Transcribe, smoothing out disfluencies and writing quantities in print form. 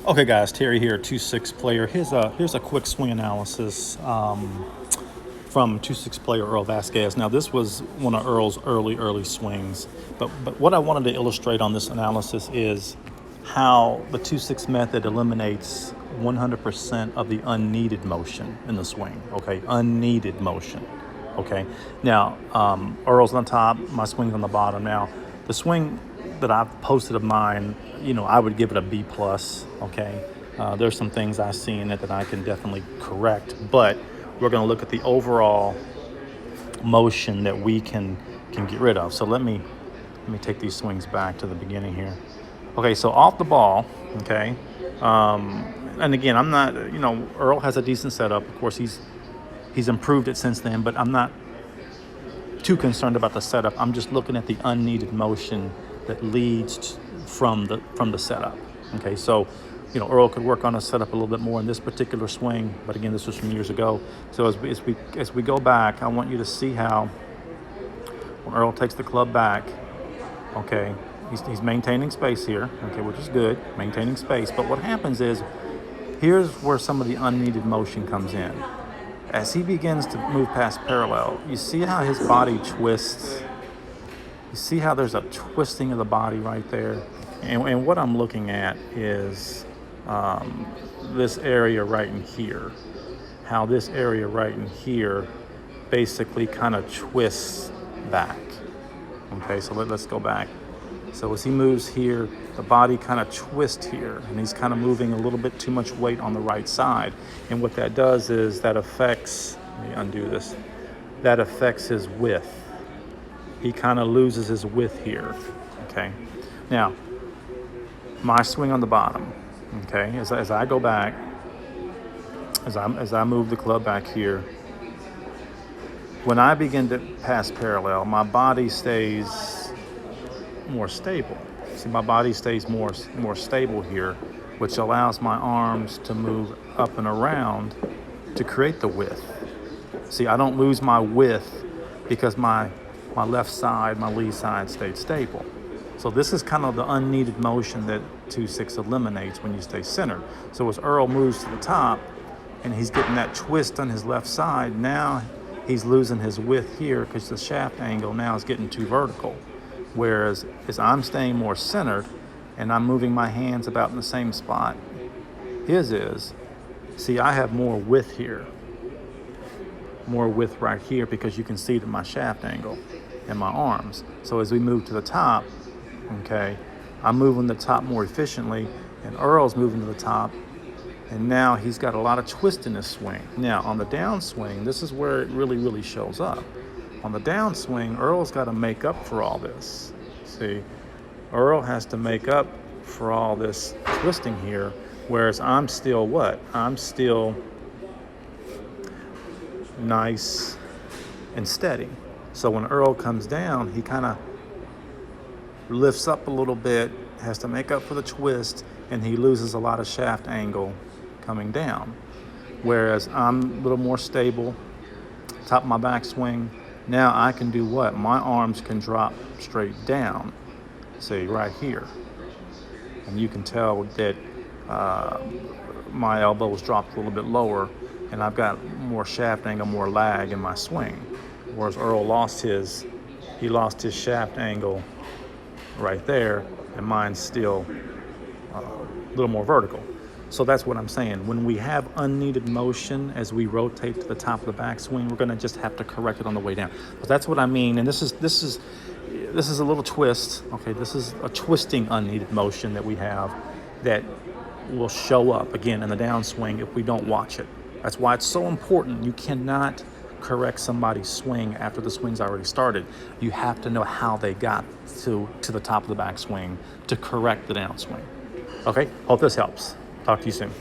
Okay, guys, Terry here, 2-6 player. Here's a quick swing analysis from 2-6 player Earl Vasquez. Now, this was one of Earl's early swings, but what I wanted to illustrate on this analysis is how the 2-6 method eliminates 100% of the unneeded motion in the swing. Okay, unneeded motion. Okay, now Earl's on top, my swing's on the bottom. Now, the swing that I've posted of mine, I would give it a B plus. Okay, there's some things I see in it that I can definitely correct, but we're going to look at the overall motion that we can get rid of. So let me take these swings back to the beginning here. Okay, so off the ball. Okay, and again, I'm not. Earl has a decent setup. Of course, he's improved it since then, but I'm not too concerned about the setup. I'm just looking at the unneeded motion that leads from the setup. Okay, so Earl could work on a setup a little bit more in this particular swing, but again, this was from years ago. So as we go back, I want you to see how when Earl takes the club back, okay, he's maintaining space here, okay, which is good, maintaining space. But what happens is, here's where some of the unneeded motion comes in. As he begins to move past parallel, you see how his body twists. You see how there's a twisting of the body right there? And what I'm looking at is this area right in here. How this area right in here basically kind of twists back. Okay, so let's go back. So as he moves here, the body kind of twists here, and he's kind of moving a little bit too much weight on the right side. And what that does is that affects, let me undo this, that affects his width. He kind of loses his width here. Okay, now my swing on the bottom. Okay, as I go back, as I move the club back here, when I begin to pass parallel, my body stays more stable. See, my body stays more stable here, which allows my arms to move up and around to create the width. See, I don't lose my width because my left side, my lead side stayed stable. So this is kind of the unneeded motion that 2-6 eliminates when you stay centered. So as Earl moves to the top and he's getting that twist on his left side, now he's losing his width here because the shaft angle now is getting too vertical. Whereas as I'm staying more centered and I'm moving my hands about in the same spot his is, see, I have more width here. More width right here because you can see that my shaft angle and my arms. So as we move to the top, okay, I'm moving the top more efficiently, and Earl's moving to the top, and now he's got a lot of twist in his swing. Now on the downswing, this is where it really shows up. On the downswing, Earl's got to make up for all this. See, Earl has to make up for all this twisting here, whereas I'm still what? I'm still nice and steady. So when Earl comes down, he kind of lifts up a little bit, has to make up for the twist, and he loses a lot of shaft angle coming down. Whereas I'm a little more stable, top of my backswing. Now I can do what? My arms can drop straight down, see, right here. And you can tell that my elbows dropped a little bit lower, and I've got more shaft angle, more lag in my swing. Whereas Earl lost his shaft angle right there, and mine's still a little more vertical. So that's what I'm saying. When we have unneeded motion as we rotate to the top of the backswing, we're going to just have to correct it on the way down. But that's what I mean. And this is a little twist. Okay, this is a twisting unneeded motion that we have that will show up again in the downswing if we don't watch it. That's why it's so important. You cannot correct somebody's swing after the swing's already started. You have to know how they got to the top of the backswing to correct the downswing. Okay, hope this helps. Talk to you soon.